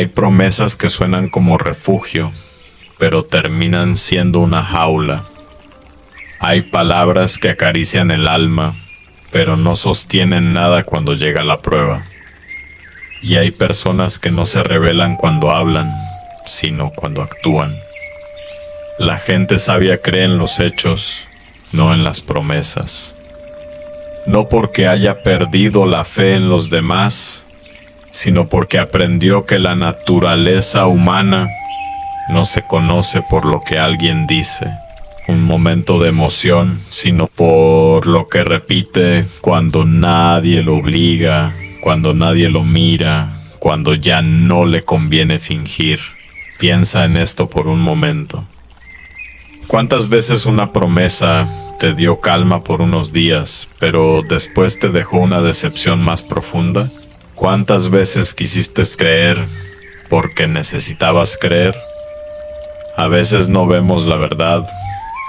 Hay promesas que suenan como refugio, pero terminan siendo una jaula. Hay palabras que acarician el alma, pero no sostienen nada cuando llega la prueba. Y hay personas que no se revelan cuando hablan, sino cuando actúan. La gente sabia cree en los hechos, no en las promesas. No porque haya perdido la fe en los demás, sino porque aprendió que la naturaleza humana no se conoce por lo que alguien dice, un momento de emoción, sino por lo que repite cuando nadie lo obliga, cuando nadie lo mira, cuando ya no le conviene fingir. Piensa en esto por un momento. ¿Cuántas veces una promesa te dio calma por unos días, pero después te dejó una decepción más profunda? ¿Cuántas veces quisiste creer porque necesitabas creer? A veces no vemos la verdad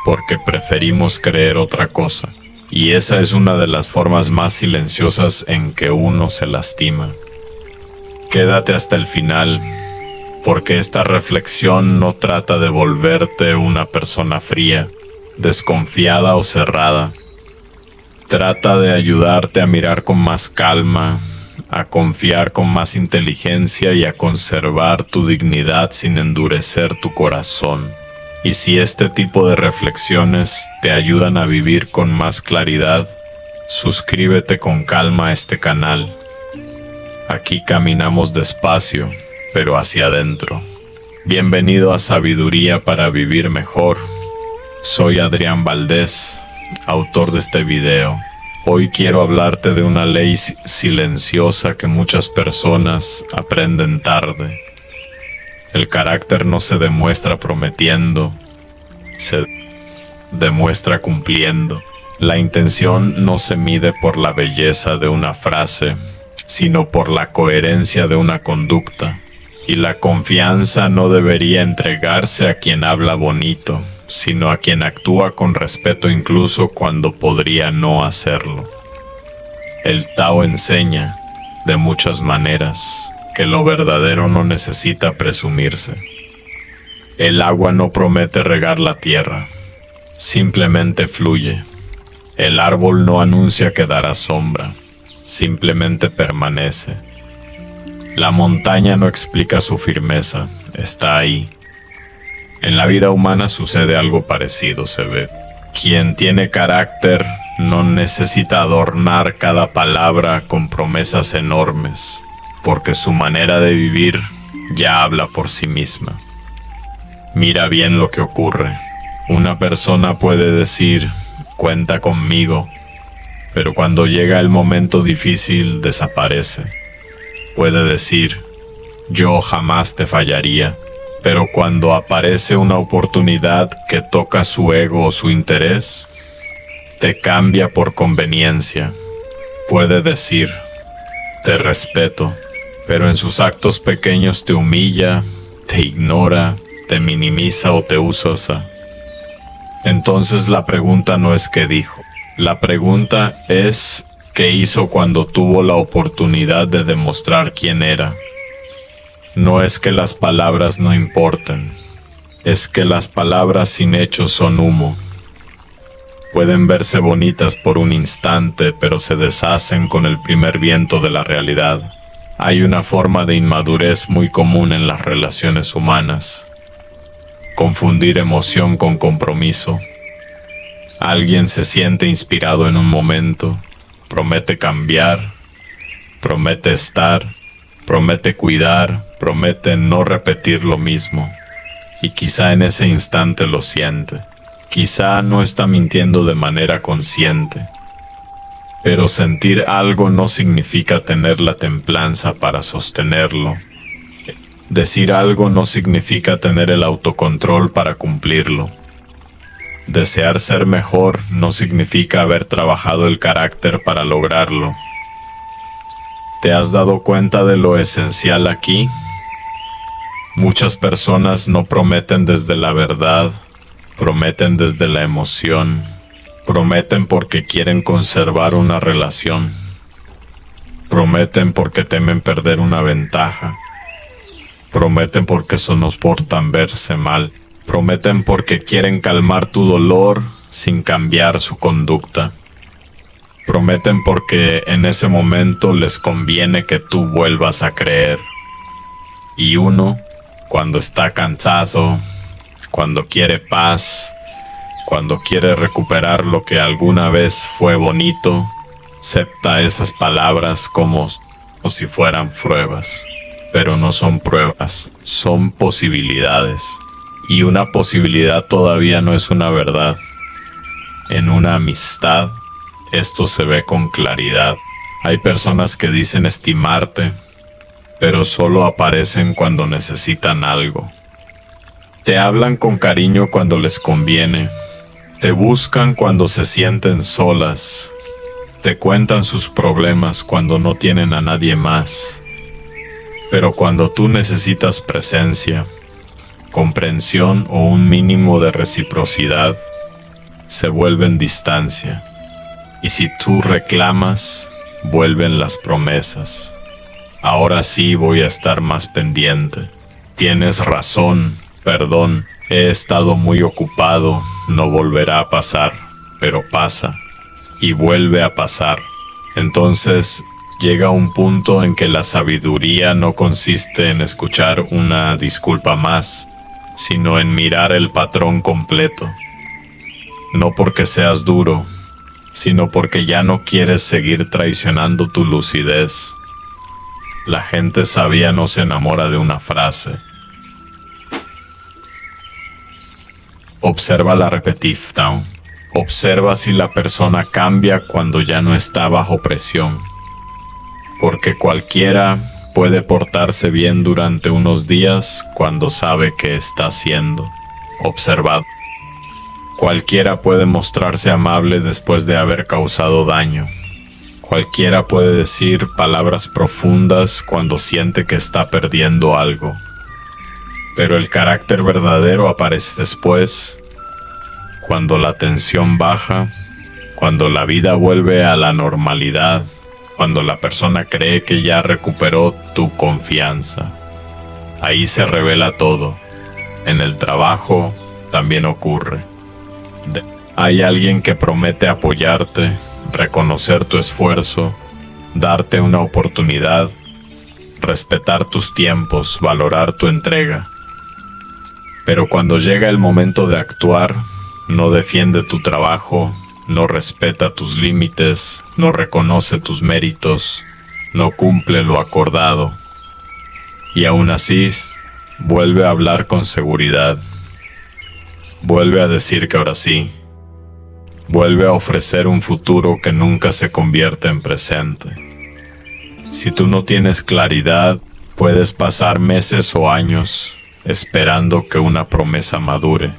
porque preferimos creer otra cosa, y esa es una de las formas más silenciosas en que uno se lastima. Quédate hasta el final, porque esta reflexión no trata de volverte una persona fría, desconfiada o cerrada. Trata de ayudarte a mirar con más calma, a confiar con más inteligencia y a conservar tu dignidad sin endurecer tu corazón. Y si este tipo de reflexiones te ayudan a vivir con más claridad, suscríbete con calma a este canal. Aquí caminamos despacio, pero hacia adentro. Bienvenido a Sabiduría para Vivir Mejor. Soy Adrián Valdés, autor de este video. Hoy quiero hablarte de una ley silenciosa que muchas personas aprenden tarde. El carácter no se demuestra prometiendo, se demuestra cumpliendo. La intención no se mide por la belleza de una frase, sino por la coherencia de una conducta. Y la confianza no debería entregarse a quien habla bonito, sino a quien actúa con respeto incluso cuando podría no hacerlo. El Tao enseña, de muchas maneras, que lo verdadero no necesita presumirse. El agua no promete regar la tierra, simplemente fluye. El árbol no anuncia que dará sombra, simplemente permanece. La montaña no explica su firmeza, está ahí. En la vida humana sucede algo parecido, se ve. Quien tiene carácter no necesita adornar cada palabra con promesas enormes, porque su manera de vivir ya habla por sí misma. Mira bien lo que ocurre. Una persona puede decir, cuenta conmigo, pero cuando llega el momento difícil desaparece. Puede decir, yo jamás te fallaría, pero cuando aparece una oportunidad que toca su ego o su interés, te cambia por conveniencia. Puede decir, te respeto, pero en sus actos pequeños te humilla, te ignora, te minimiza o te usa. Entonces la pregunta no es qué dijo, la pregunta es qué hizo cuando tuvo la oportunidad de demostrar quién era. No es que las palabras no importen, es que las palabras sin hechos son humo. Pueden verse bonitas por un instante, pero se deshacen con el primer viento de la realidad. Hay una forma de inmadurez muy común en las relaciones humanas: confundir emoción con compromiso. Alguien se siente inspirado en un momento, promete cambiar, promete estar, promete cuidar, promete no repetir lo mismo. Y quizá en ese instante lo siente. Quizá no está mintiendo de manera consciente. Pero sentir algo no significa tener la templanza para sostenerlo. Decir algo no significa tener el autocontrol para cumplirlo. Desear ser mejor no significa haber trabajado el carácter para lograrlo. ¿Te has dado cuenta de lo esencial aquí? Muchas personas no prometen desde la verdad, prometen desde la emoción, prometen porque quieren conservar una relación, prometen porque temen perder una ventaja. Prometen porque eso nos portan verse mal. Prometen porque quieren calmar tu dolor sin cambiar su conducta. Prometen porque en ese momento les conviene que tú vuelvas a creer. Y uno, cuando está cansado, cuando quiere paz, cuando quiere recuperar lo que alguna vez fue bonito, acepta esas palabras como si fueran pruebas. Pero no son pruebas, son posibilidades. Y una posibilidad todavía no es una verdad. En una amistad, esto se ve con claridad. Hay personas que dicen estimarte, pero solo aparecen cuando necesitan algo. Te hablan con cariño cuando les conviene. Te buscan cuando se sienten solas. Te cuentan sus problemas cuando no tienen a nadie más. Pero cuando tú necesitas presencia, comprensión o un mínimo de reciprocidad, se vuelven distancia. Y si tú reclamas, vuelven las promesas. Ahora sí voy a estar más pendiente. Tienes razón, perdón, he estado muy ocupado, no volverá a pasar, pero pasa. Y vuelve a pasar. Entonces llega un punto en que la sabiduría no consiste en escuchar una disculpa más, sino en mirar el patrón completo. No porque seas duro, sino porque ya no quieres seguir traicionando tu lucidez. La gente sabia no se enamora de una frase. Observa la repetición. Observa si la persona cambia cuando ya no está bajo presión. Porque cualquiera puede portarse bien durante unos días cuando sabe que está siendo observado. Cualquiera puede mostrarse amable después de haber causado daño. Cualquiera puede decir palabras profundas cuando siente que está perdiendo algo. Pero el carácter verdadero aparece después, cuando la tensión baja, cuando la vida vuelve a la normalidad, cuando la persona cree que ya recuperó tu confianza. Ahí se revela todo. En el trabajo también ocurre. Hay alguien que promete apoyarte, reconocer tu esfuerzo, darte una oportunidad, respetar tus tiempos, valorar tu entrega. Pero cuando llega el momento de actuar, no defiende tu trabajo, no respeta tus límites, no reconoce tus méritos, no cumple lo acordado. Y aún así, vuelve a hablar con seguridad. Vuelve a decir que ahora sí. Vuelve a ofrecer un futuro que nunca se convierte en presente. Si tú no tienes claridad, puedes pasar meses o años esperando que una promesa madure.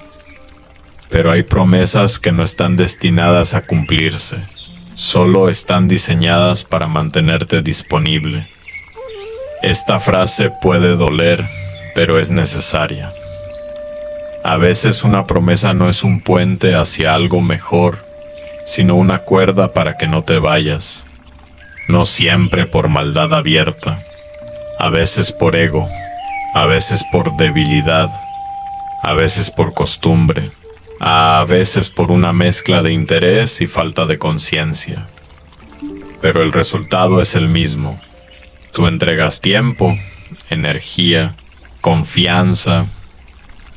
Pero hay promesas que no están destinadas a cumplirse, solo están diseñadas para mantenerte disponible. Esta frase puede doler, pero es necesaria. A veces una promesa no es un puente hacia algo mejor, sino una cuerda para que no te vayas. No siempre por maldad abierta, a veces por ego, a veces por debilidad, a veces por costumbre, a veces por una mezcla de interés y falta de conciencia. Pero el resultado es el mismo. Tú entregas tiempo, energía, confianza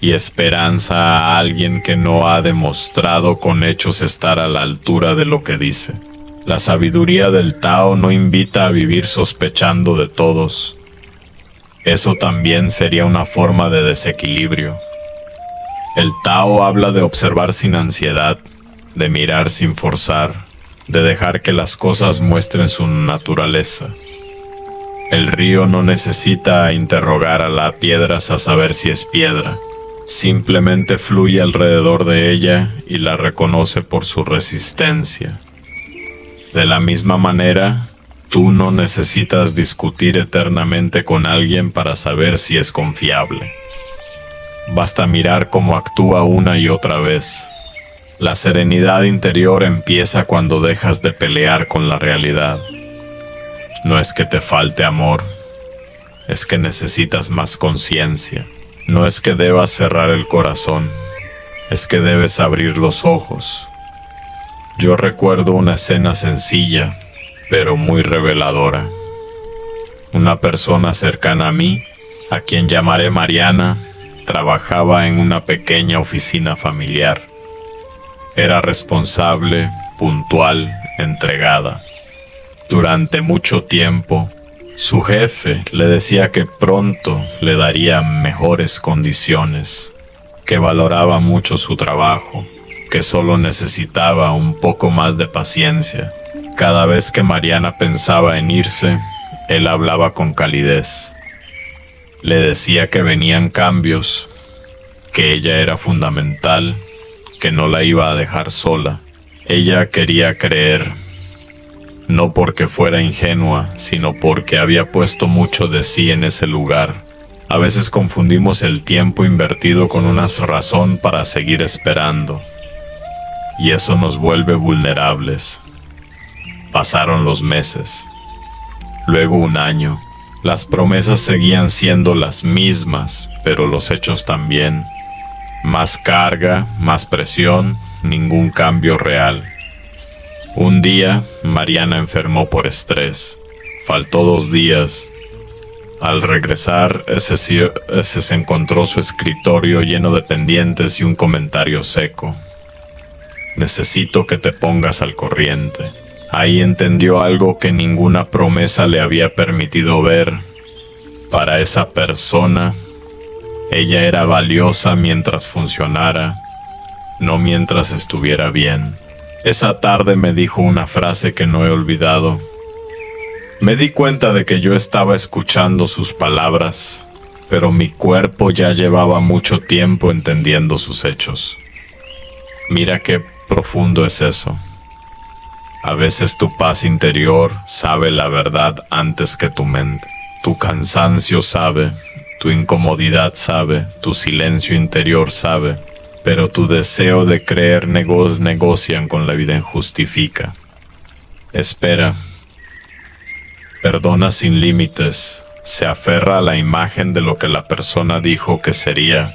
y esperanza a alguien que no ha demostrado con hechos estar a la altura de lo que dice. La sabiduría del Tao no invita a vivir sospechando de todos. Eso también sería una forma de desequilibrio. El Tao habla de observar sin ansiedad, de mirar sin forzar, de dejar que las cosas muestren su naturaleza. El río no necesita interrogar a las piedras a saber si es piedra. Simplemente fluye alrededor de ella y la reconoce por su resistencia. De la misma manera, tú no necesitas discutir eternamente con alguien para saber si es confiable. Basta mirar cómo actúa una y otra vez. La serenidad interior empieza cuando dejas de pelear con la realidad. No es que te falte amor, es que necesitas más conciencia. No es que debas cerrar el corazón, es que debes abrir los ojos. Yo recuerdo una escena sencilla, pero muy reveladora. Una persona cercana a mí, a quien llamaré Mariana, trabajaba en una pequeña oficina familiar. Era responsable, puntual, entregada. Durante mucho tiempo, su jefe le decía que pronto le daría mejores condiciones, que valoraba mucho su trabajo, que solo necesitaba un poco más de paciencia. Cada vez que Mariana pensaba en irse, él hablaba con calidez. Le decía que venían cambios, que ella era fundamental, que no la iba a dejar sola. Ella quería creer, no porque fuera ingenua, sino porque había puesto mucho de sí en ese lugar. A veces confundimos el tiempo invertido con una razón para seguir esperando, y eso nos vuelve vulnerables. Pasaron los meses, luego un año. Las promesas seguían siendo las mismas, pero los hechos también. Más carga, más presión, ningún cambio real. Un día, Mariana enfermó por estrés. Faltó 2 días. Al regresar, ese se encontró su escritorio lleno de pendientes y un comentario seco. Necesito que te pongas al corriente. Ahí entendió algo que ninguna promesa le había permitido ver. Para esa persona, ella era valiosa mientras funcionara, no mientras estuviera bien. Esa tarde me dijo una frase que no he olvidado. Me di cuenta de que yo estaba escuchando sus palabras, pero mi cuerpo ya llevaba mucho tiempo entendiendo sus hechos. Mira qué profundo es eso. A veces tu paz interior sabe la verdad antes que tu mente. Tu cansancio sabe, tu incomodidad sabe, tu silencio interior sabe, pero tu deseo de creer negocian con la vida injustifica. Espera. Perdona sin límites. Se aferra a la imagen de lo que la persona dijo que sería,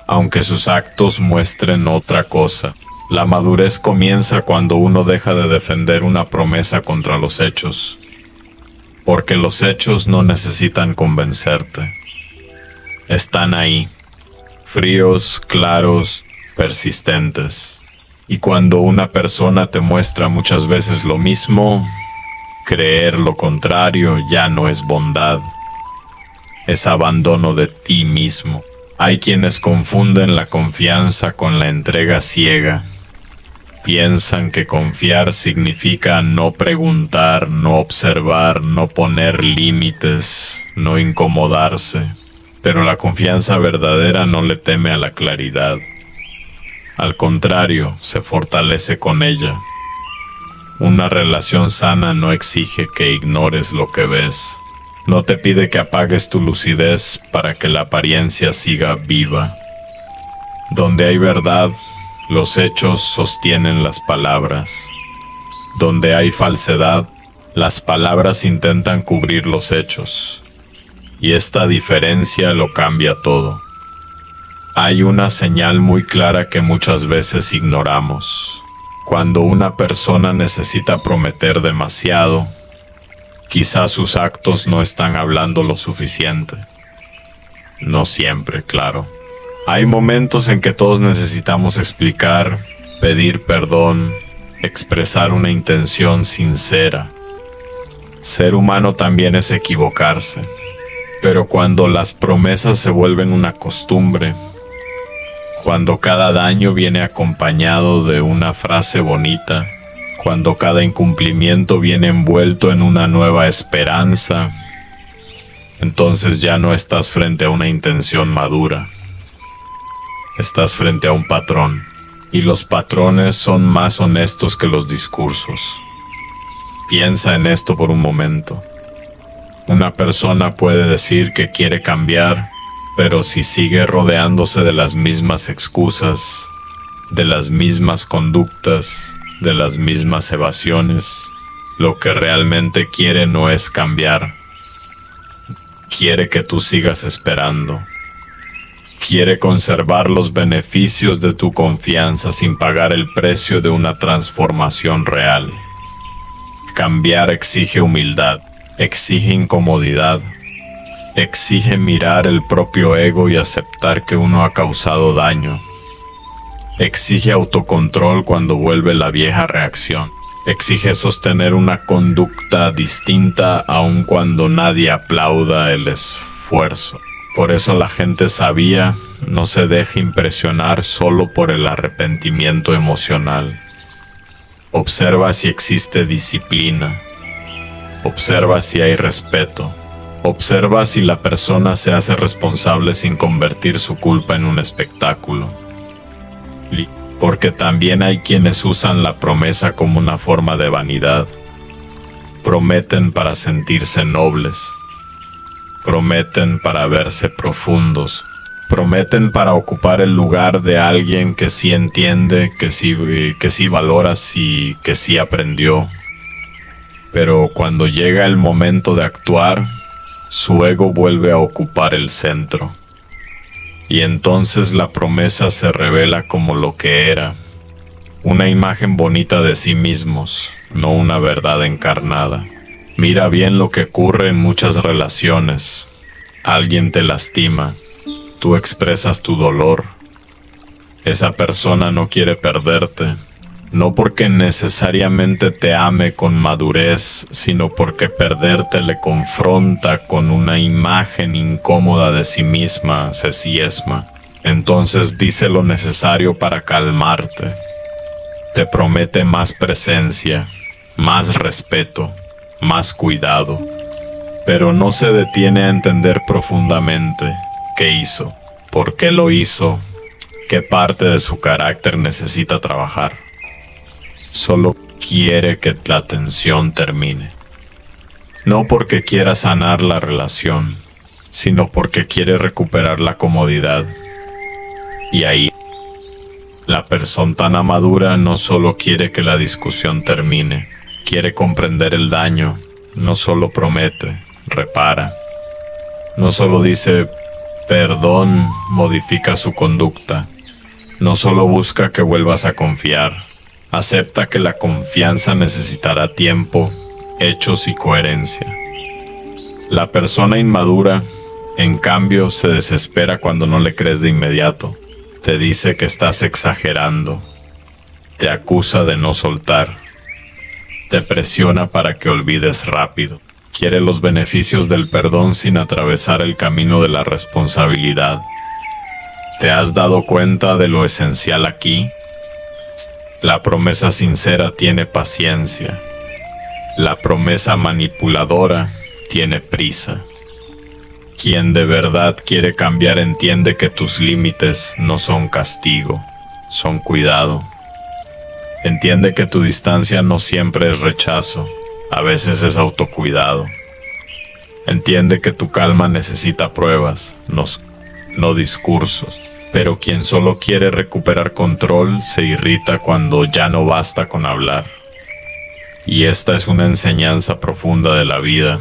aunque sus actos muestren otra cosa. La madurez comienza cuando uno deja de defender una promesa contra los hechos, porque los hechos no necesitan convencerte. Están ahí, fríos, claros, persistentes. Y cuando una persona te muestra muchas veces lo mismo, creer lo contrario ya no es bondad, es abandono de ti mismo. Hay quienes confunden la confianza con la entrega ciega. Piensan que confiar significa no preguntar, no observar, no poner límites, no incomodarse. Pero la confianza verdadera no le teme a la claridad. Al contrario, se fortalece con ella. Una relación sana no exige que ignores lo que ves. No te pide que apagues tu lucidez para que la apariencia siga viva. Donde hay verdad, los hechos sostienen las palabras. Donde hay falsedad, las palabras intentan cubrir los hechos. Y esta diferencia lo cambia todo. Hay una señal muy clara que muchas veces ignoramos. Cuando una persona necesita prometer demasiado, quizás sus actos no están hablando lo suficiente. No siempre, claro. Hay momentos en que todos necesitamos explicar, pedir perdón, expresar una intención sincera. Ser humano también es equivocarse. Pero cuando las promesas se vuelven una costumbre, cuando cada daño viene acompañado de una frase bonita, cuando cada incumplimiento viene envuelto en una nueva esperanza, entonces ya no estás frente a una intención madura. Estás frente a un patrón, y los patrones son más honestos que los discursos. Piensa en esto por un momento. Una persona puede decir que quiere cambiar, pero si sigue rodeándose de las mismas excusas, de las mismas conductas, de las mismas evasiones, lo que realmente quiere no es cambiar. quiere que tú sigas esperando. Quiere conservar los beneficios de tu confianza sin pagar el precio de una transformación real. Cambiar exige humildad, exige incomodidad, exige mirar el propio ego y aceptar que uno ha causado daño. Exige autocontrol cuando vuelve la vieja reacción. Exige sostener una conducta distinta aun cuando nadie aplauda el esfuerzo. Por eso la gente sabia no se deja impresionar solo por el arrepentimiento emocional. Observa si existe disciplina. Observa si hay respeto. Observa si la persona se hace responsable sin convertir su culpa en un espectáculo. Porque también hay quienes usan la promesa como una forma de vanidad. Prometen para sentirse nobles. Prometen para verse profundos. Prometen para ocupar el lugar de alguien que sí entiende, que sí valora, que sí aprendió. Pero cuando llega el momento de actuar, su ego vuelve a ocupar el centro. Y entonces la promesa se revela como lo que era, una imagen bonita de sí mismos, no una verdad encarnada. Mira bien lo que ocurre en muchas relaciones. Alguien te lastima, tú expresas tu dolor. Esa persona no quiere perderte, no porque necesariamente te ame con madurez, sino porque perderte le confronta con una imagen incómoda de sí misma, se ciesma. Entonces dice lo necesario para calmarte. Te promete más presencia, más respeto, más cuidado, pero no se detiene a entender profundamente qué hizo, por qué lo hizo, qué parte de su carácter necesita trabajar. Solo quiere que la tensión termine. No porque quiera sanar la relación, sino porque quiere recuperar la comodidad. Y ahí, la persona madura no solo quiere que la discusión termine, quiere comprender el daño, no solo promete, repara. No solo dice perdón, modifica su conducta. No solo busca que vuelvas a confiar. Acepta que la confianza necesitará tiempo, hechos y coherencia. La persona inmadura, en cambio, se desespera cuando no le crees de inmediato. Te dice que estás exagerando. Te acusa de no soltar. Te presiona para que olvides rápido. Quiere los beneficios del perdón sin atravesar el camino de la responsabilidad. ¿Te has dado cuenta de lo esencial aquí? La promesa sincera tiene paciencia. La promesa manipuladora tiene prisa. Quien de verdad quiere cambiar entiende que tus límites no son castigo, son cuidado. Entiende que tu distancia no siempre es rechazo, a veces es autocuidado. Entiende que tu calma necesita pruebas, no discursos. Pero quien solo quiere recuperar control se irrita cuando ya no basta con hablar. Y esta es una enseñanza profunda de la vida.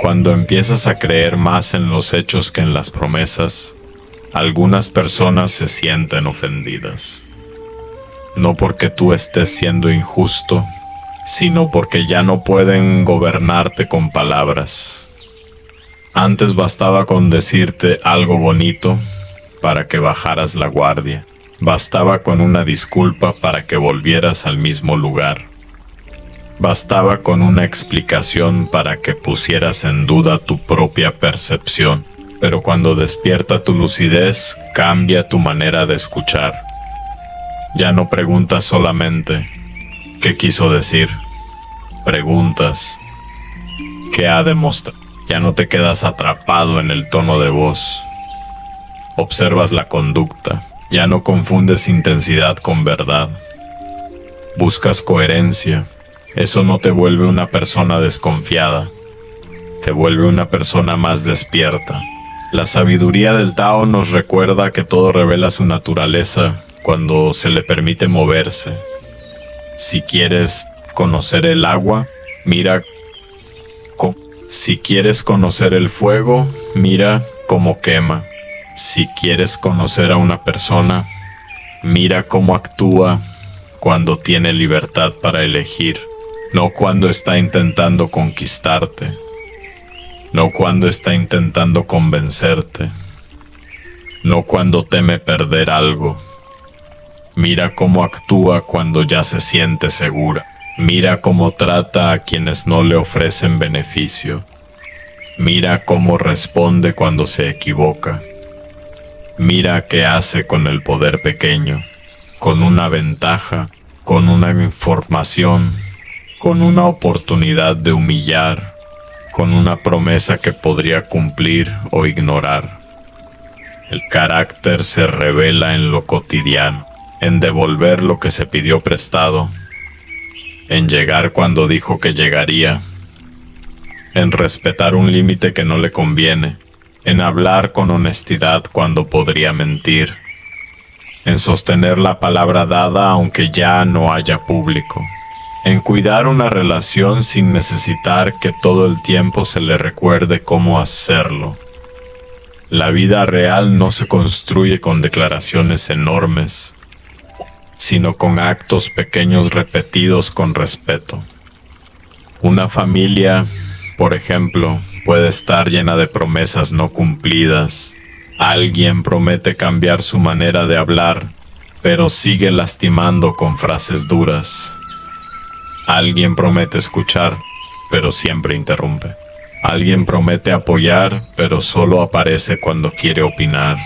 Cuando empiezas a creer más en los hechos que en las promesas, algunas personas se sienten ofendidas. No porque tú estés siendo injusto, sino porque ya no pueden gobernarte con palabras. Antes bastaba con decirte algo bonito para que bajaras la guardia. Bastaba con una disculpa para que volvieras al mismo lugar. Bastaba con una explicación para que pusieras en duda tu propia percepción. Pero cuando despierta tu lucidez, cambia tu manera de escuchar. Ya no preguntas solamente ¿qué quiso decir? Preguntas ¿qué ha demostrado? Ya no te quedas atrapado en el tono de voz. Observas la conducta. Ya no confundes intensidad con verdad. Buscas coherencia. Eso no te vuelve una persona desconfiada. Te vuelve una persona más despierta. La sabiduría del Tao nos recuerda que todo revela su naturaleza cuando se le permite moverse. Si quieres conocer el agua, mira Si quieres conocer el fuego, mira cómo quema. Si quieres conocer a una persona, mira cómo actúa cuando tiene libertad para elegir, no cuando está intentando conquistarte, no cuando está intentando convencerte, no cuando teme perder algo. Mira cómo actúa cuando ya se siente segura. Mira cómo trata a quienes no le ofrecen beneficio. Mira cómo responde cuando se equivoca. Mira qué hace con el poder pequeño, con una ventaja, con una información, con una oportunidad de humillar, con una promesa que podría cumplir o ignorar. El carácter se revela en lo cotidiano, en devolver lo que se pidió prestado, en llegar cuando dijo que llegaría, en respetar un límite que no le conviene, en hablar con honestidad cuando podría mentir, en sostener la palabra dada aunque ya no haya público, en cuidar una relación sin necesitar que todo el tiempo se le recuerde cómo hacerlo. La vida real no se construye con declaraciones enormes, sino con actos pequeños repetidos con respeto. Una familia, por ejemplo, puede estar llena de promesas no cumplidas. Alguien promete cambiar su manera de hablar, pero sigue lastimando con frases duras. Alguien promete escuchar, pero siempre interrumpe. Alguien promete apoyar, pero solo aparece cuando quiere opinar.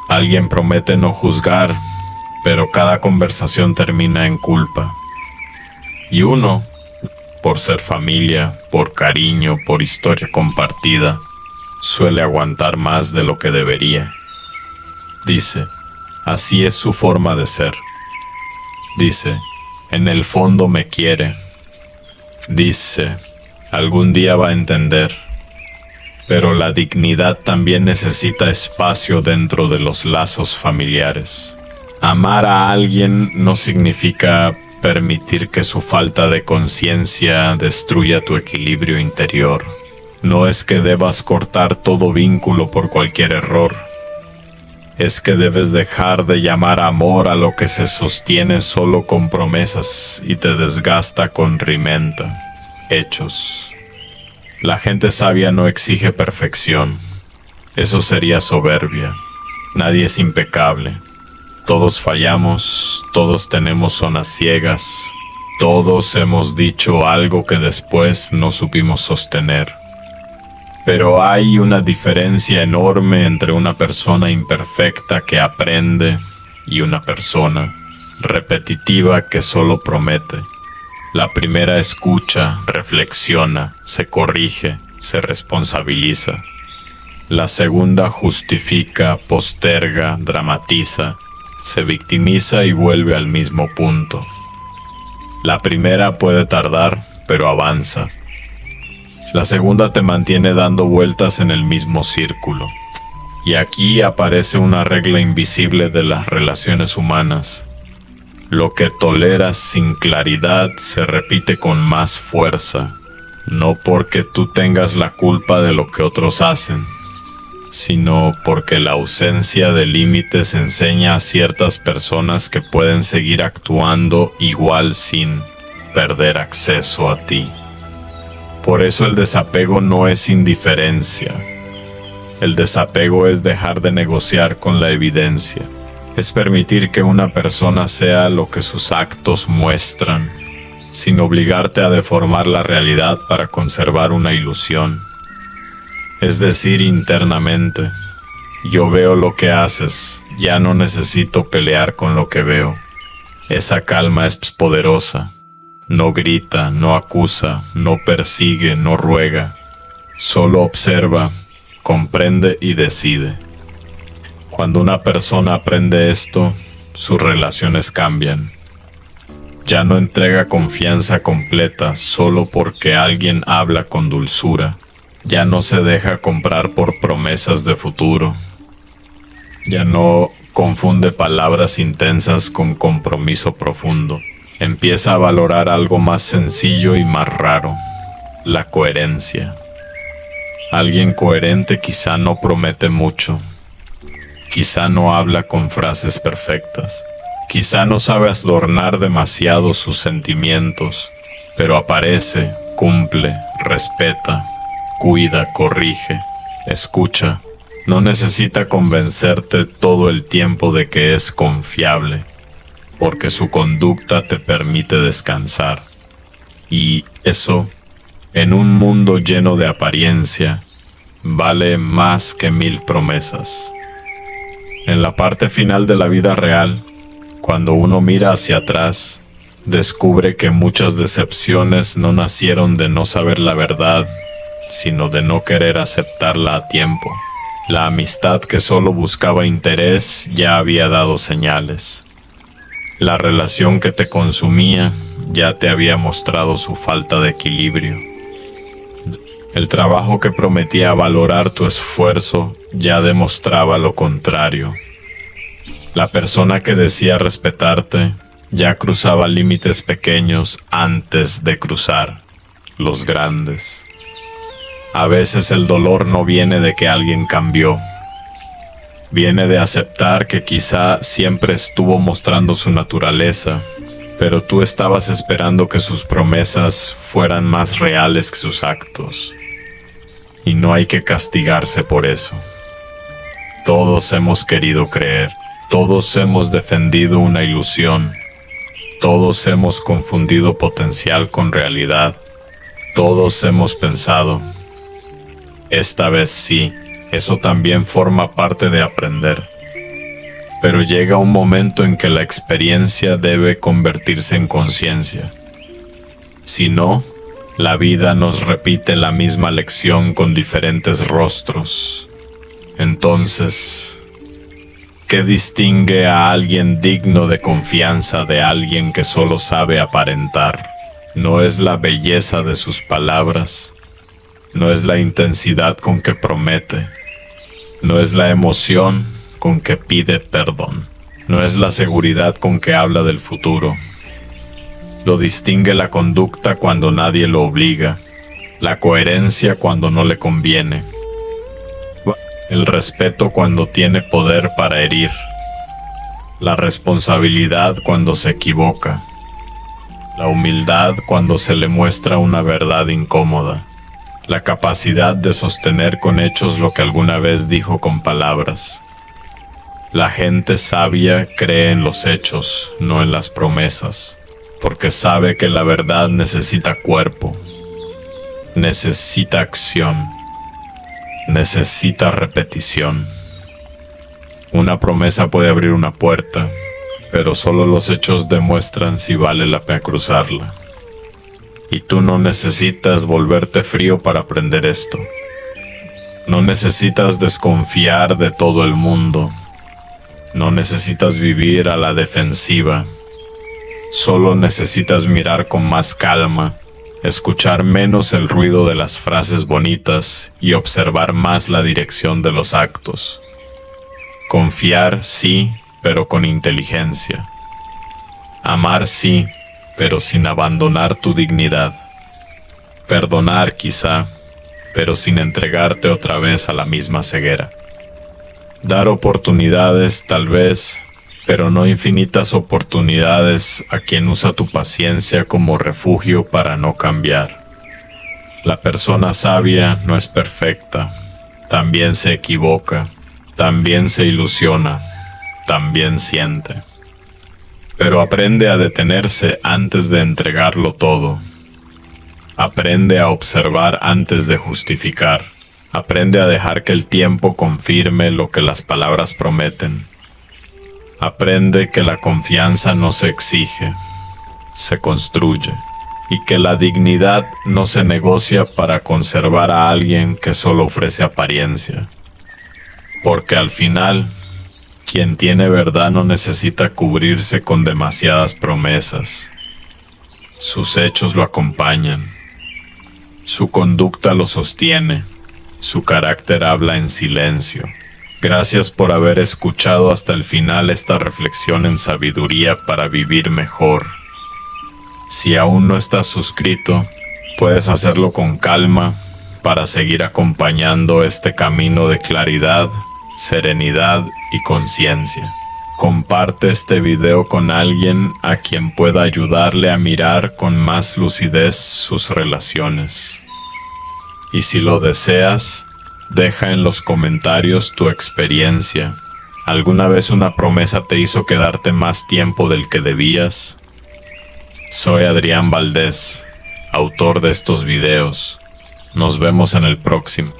Alguien promete no juzgar, pero cada conversación termina en culpa. Y uno, por ser familia, por cariño, por historia compartida, suele aguantar más de lo que debería. Dice, así es su forma de ser. Dice, en el fondo me quiere. Dice, algún día va a entender. Pero la dignidad también necesita espacio dentro de los lazos familiares. Amar a alguien no significa permitir que su falta de conciencia destruya tu equilibrio interior. No es que debas cortar todo vínculo por cualquier error. Es que debes dejar de llamar amor a lo que se sostiene solo con promesas y te desgasta con rimenta, hechos. La gente sabia no exige perfección. Eso sería soberbia. Nadie es impecable. Todos fallamos, todos tenemos zonas ciegas, todos hemos dicho algo que después no supimos sostener. Pero hay una diferencia enorme entre una persona imperfecta que aprende y una persona repetitiva que solo promete. La primera escucha, reflexiona, se corrige, se responsabiliza. La segunda justifica, posterga, dramatiza, se victimiza y vuelve al mismo punto. La primera puede tardar, pero avanza. La segunda te mantiene dando vueltas en el mismo círculo. Y aquí aparece una regla invisible de las relaciones humanas. Lo que toleras sin claridad se repite con más fuerza, no porque tú tengas la culpa de lo que otros hacen, sino porque la ausencia de límites enseña a ciertas personas que pueden seguir actuando igual sin perder acceso a ti. Por eso el desapego no es indiferencia. El desapego es dejar de negociar con la evidencia. Es permitir que una persona sea lo que sus actos muestran, sin obligarte a deformar la realidad para conservar una ilusión. Es decir, internamente, yo veo lo que haces, ya no necesito pelear con lo que veo. Esa calma es poderosa. No grita, no acusa, no persigue, no ruega. Solo observa, comprende y decide. Cuando una persona aprende esto, sus relaciones cambian. Ya no entrega confianza completa solo porque alguien habla con dulzura. Ya no se deja comprar por promesas de futuro. Ya no confunde palabras intensas con compromiso profundo. Empieza a valorar algo más sencillo y más raro. la coherencia. Alguien coherente quizá no promete mucho, quizá no habla con frases perfectas, quizá no sabe adornar demasiado sus sentimientos, pero aparece, cumple, respeta, cuida, corrige, escucha. No necesita convencerte todo el tiempo de que es confiable, porque su conducta te permite descansar. Y eso, en un mundo lleno de apariencia, vale más que 1000 promesas. En la parte final de la vida real, cuando uno mira hacia atrás, descubre que muchas decepciones no nacieron de no saber la verdad, sino de no querer aceptarla a tiempo. La amistad que solo buscaba interés ya había dado señales. La relación que te consumía ya te había mostrado su falta de equilibrio. El trabajo que prometía valorar tu esfuerzo ya demostraba lo contrario. La persona que decía respetarte ya cruzaba límites pequeños antes de cruzar los grandes. A veces el dolor no viene de que alguien cambió. Viene de aceptar que quizá siempre estuvo mostrando su naturaleza, pero tú estabas esperando que sus promesas fueran más reales que sus actos. Y no hay que castigarse por eso. Todos hemos querido creer, todos hemos defendido una ilusión, todos hemos confundido potencial con realidad, todos hemos pensado, esta vez sí, eso también forma parte de aprender. Pero llega un momento en que la experiencia debe convertirse en conciencia. Si no, la vida nos repite la misma lección con diferentes rostros. Entonces, ¿qué distingue a alguien digno de confianza de alguien que solo sabe aparentar? No es la belleza de sus palabras, no es la intensidad con que promete, no es la emoción con que pide perdón, no es la seguridad con que habla del futuro. Lo distingue la conducta cuando nadie lo obliga, la coherencia cuando no le conviene, el respeto cuando tiene poder para herir, la responsabilidad cuando se equivoca, la humildad cuando se le muestra una verdad incómoda, la capacidad de sostener con hechos lo que alguna vez dijo con palabras. La gente sabia cree en los hechos, no en las promesas, porque sabe que la verdad necesita cuerpo, necesita acción, necesita repetición. Una promesa puede abrir una puerta, pero solo los hechos demuestran si vale la pena cruzarla. Y tú no necesitas volverte frío para aprender esto. No necesitas desconfiar de todo el mundo. No necesitas vivir a la defensiva. Solo necesitas mirar con más calma, escuchar menos el ruido de las frases bonitas y observar más la dirección de los actos. Confiar, sí, pero con inteligencia. Amar, sí, pero sin abandonar tu dignidad. Perdonar, quizá, pero sin entregarte otra vez a la misma ceguera. Dar oportunidades, tal vez, pero no infinitas oportunidades a quien usa tu paciencia como refugio para no cambiar. La persona sabia no es perfecta, también se equivoca, también se ilusiona, también siente. Pero aprende a detenerse antes de entregarlo todo. Aprende a observar antes de justificar. Aprende a dejar que el tiempo confirme lo que las palabras prometen. Aprende que la confianza no se exige, se construye, y que la dignidad no se negocia para conservar a alguien que solo ofrece apariencia. Porque al final, quien tiene verdad no necesita cubrirse con demasiadas promesas. Sus hechos lo acompañan. Su conducta lo sostiene. Su carácter habla en silencio. Gracias por haber escuchado hasta el final esta reflexión en sabiduría para vivir mejor. Si aún no estás suscrito, puedes hacerlo con calma para seguir acompañando este camino de claridad, serenidad y conciencia. Comparte este video con alguien a quien pueda ayudarle a mirar con más lucidez sus relaciones. Y si lo deseas, deja en los comentarios tu experiencia. ¿Alguna vez una promesa te hizo quedarte más tiempo del que debías? Soy Adrián Valdés, autor de estos videos. Nos vemos en el próximo.